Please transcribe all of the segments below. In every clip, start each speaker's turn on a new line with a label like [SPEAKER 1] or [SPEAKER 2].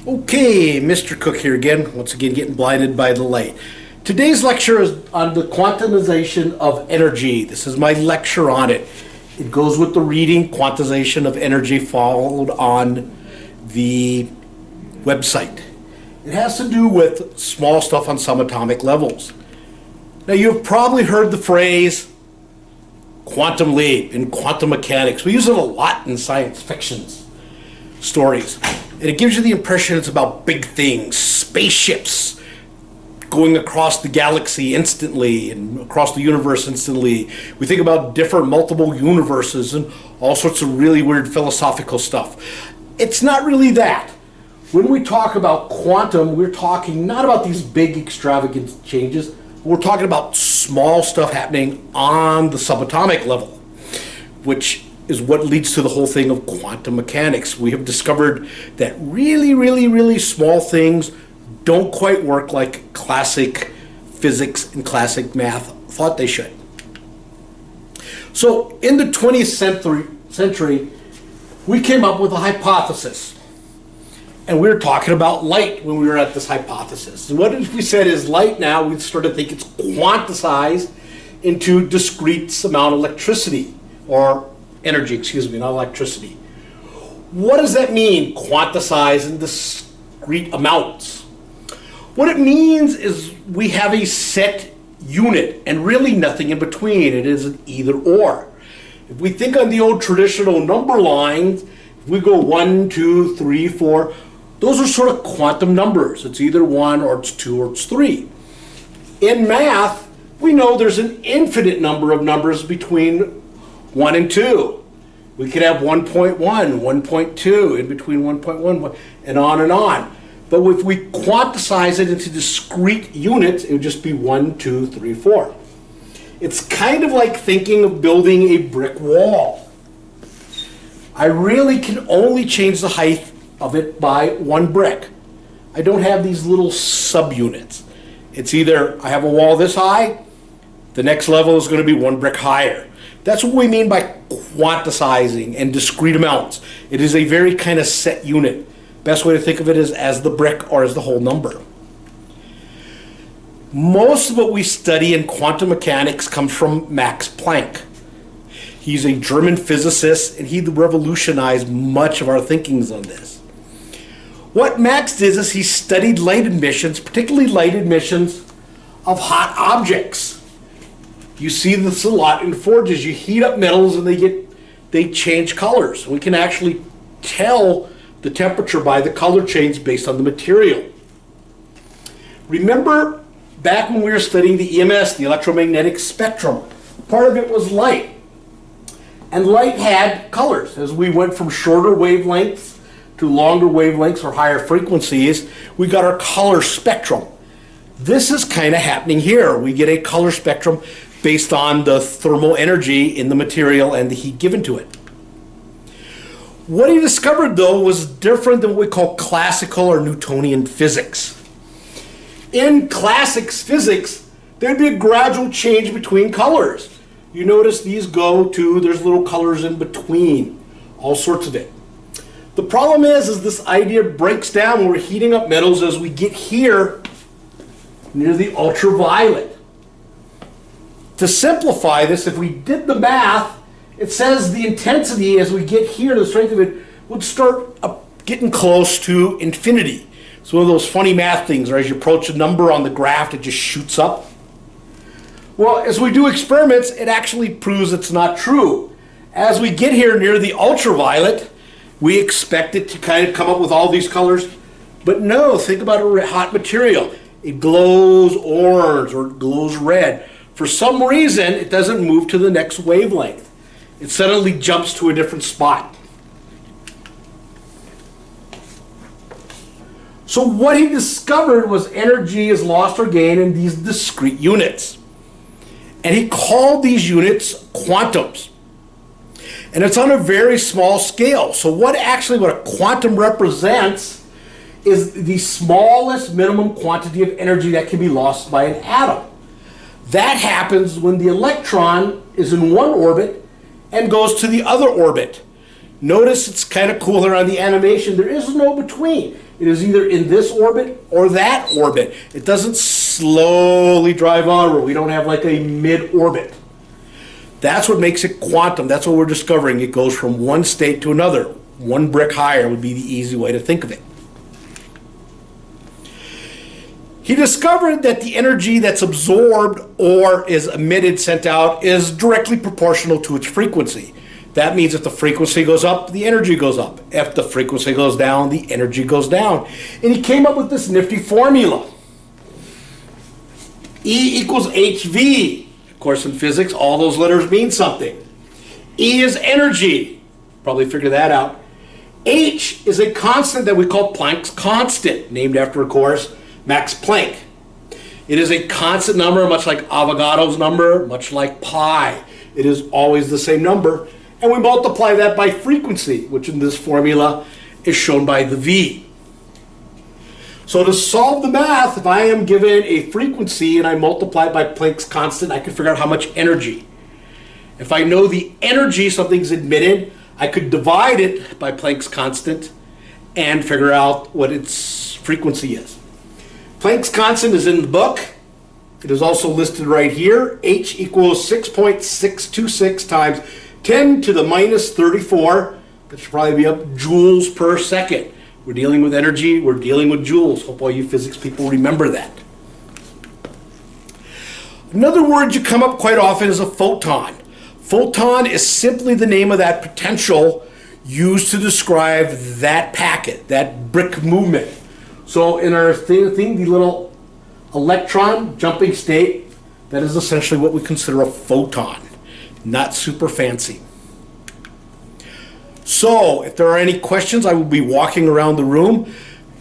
[SPEAKER 1] Okay, Mr. Cook here again, once again getting blinded by the light. Today's lecture is on the quantization of energy. This is my lecture on it. It goes with the reading, Quantization of Energy, followed on the website. It has to do with small stuff on subatomic levels. Now, you've probably heard the phrase quantum leap in quantum mechanics. We use it a lot in science fiction stories. And it gives you the impression it's about big things, spaceships going across the galaxy instantly and across the universe instantly. We think about different multiple universes and all sorts of really weird philosophical stuff. It's not really that. When we talk about quantum, we're talking not about these big extravagant changes. We're talking about small stuff happening on the subatomic level, which is what leads to the whole thing of quantum mechanics. We have discovered that really small things don't quite work like classic physics and classic math thought they should. So in the 20th century, we came up with a hypothesis. And we were talking about light when we were at this hypothesis. And what we said is light now, we started to think it's quantized into discrete amount of electricity, or energy, excuse me, not electricity. What does that mean, quantize in discrete amounts? What it means is we have a set unit and really nothing in between. It is an either or. If we think on the old traditional number lines, if we go 1, 2, 3, 4, those are sort of quantum numbers. It's either 1 or it's 2 or it's 3. In math, we know there's an infinite number of numbers between 1 and 2. We could have 1.1, 1.2, in between 1.1, and on and on. But if we quantize it into discrete units, it would just be 1, 2, 3, 4. It's kind of like thinking of building a brick wall. I really can only change the height of it by one brick. I don't have these little subunits. It's either I have a wall this high, the next level is going to be one brick higher. That's what we mean by quantizing and discrete amounts. It is a very kind of set unit. Best way to think of it is as the brick or as the whole number. Most of what we study in quantum mechanics comes from Max Planck. He's a German physicist, and he revolutionized much of our thinkings on this. What Max did is he studied light emissions, particularly light emissions of hot objects. You see this a lot in forges. You heat up metals and they change colors. We can actually tell the temperature by the color change based on the material. Remember back when we were studying the EMS, the electromagnetic spectrum, part of it was light. And light had colors. As we went from shorter wavelengths to longer wavelengths or higher frequencies, we got our color spectrum. This is kind of happening here. We get a color spectrum based on the thermal energy in the material and the heat given to it. What he discovered, though, was different than what we call classical or Newtonian physics. In classic physics, there'd be a gradual change between colors. You notice these go to, there's little colors in between, all sorts of it. The problem is this idea breaks down when we're heating up metals as we get here near the ultraviolet. To simplify this, if we did the math, it says the intensity as we get here, the strength of it, would start getting close to infinity. It's one of those funny math things where as you approach a number on the graph, it just shoots up. Well, as we do experiments, it actually proves it's not true. As we get here near the ultraviolet, we expect it to kind of come up with all these colors. But no, think about a hot material. It glows orange or it glows red. For some reason, it doesn't move to the next wavelength. It suddenly jumps to a different spot. So what he discovered was energy is lost or gained in these discrete units. And he called these units quantums. And it's on a very small scale. So what a quantum represents is the smallest minimum quantity of energy that can be lost by an atom. That happens when the electron is in one orbit and goes to the other orbit. Notice it's kind of cool here on the animation. There is no between. It is either in this orbit or that orbit. It doesn't slowly drive onward. We don't have like a mid-orbit. That's what makes it quantum. That's what we're discovering. It goes from one state to another. One brick higher would be the easy way to think of it. He discovered that the energy that's absorbed or is emitted, sent out, is directly proportional to its frequency. That means if the frequency goes up, the energy goes up. If the frequency goes down, the energy goes down. And he came up with this nifty formula. E equals hv. Of course, in physics, all those letters mean something. E is energy. Probably figured that out. H is a constant that we call Planck's constant, named after, of course, Max Planck. It is a constant number, much like Avogadro's number, much like pi. It is always the same number. And we multiply that by frequency, which in this formula is shown by the V. So to solve the math, if I am given a frequency and I multiply it by Planck's constant, I can figure out how much energy. If I know the energy something's emitted, I could divide it by Planck's constant and figure out what its frequency is. Planck's constant is in the book. It is also listed right here. H equals 6.626 times 10 to the minus 34. That should probably be up joules per second. We're dealing with energy. We're dealing with joules. Hope all you physics people remember that. Another word you come up quite often is a photon. Photon is simply the name of that potential used to describe that packet, that brick movement. So in our thing, the little electron jumping state, that is essentially what we consider a photon. Not super fancy. So if there are any questions, I will be walking around the room.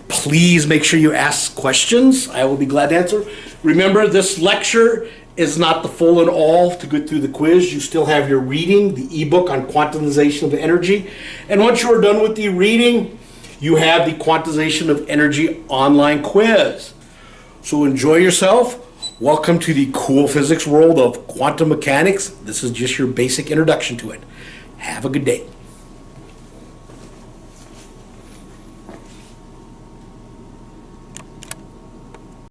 [SPEAKER 1] Please make sure you ask questions. I will be glad to answer. Remember, this lecture is not the full and all to get through the quiz. You still have your reading, the ebook on quantization of energy. And once you are done with the reading, you have the quantization of energy online quiz. So enjoy yourself. Welcome to the cool physics world of quantum mechanics. This is just your basic introduction to it. Have a good day.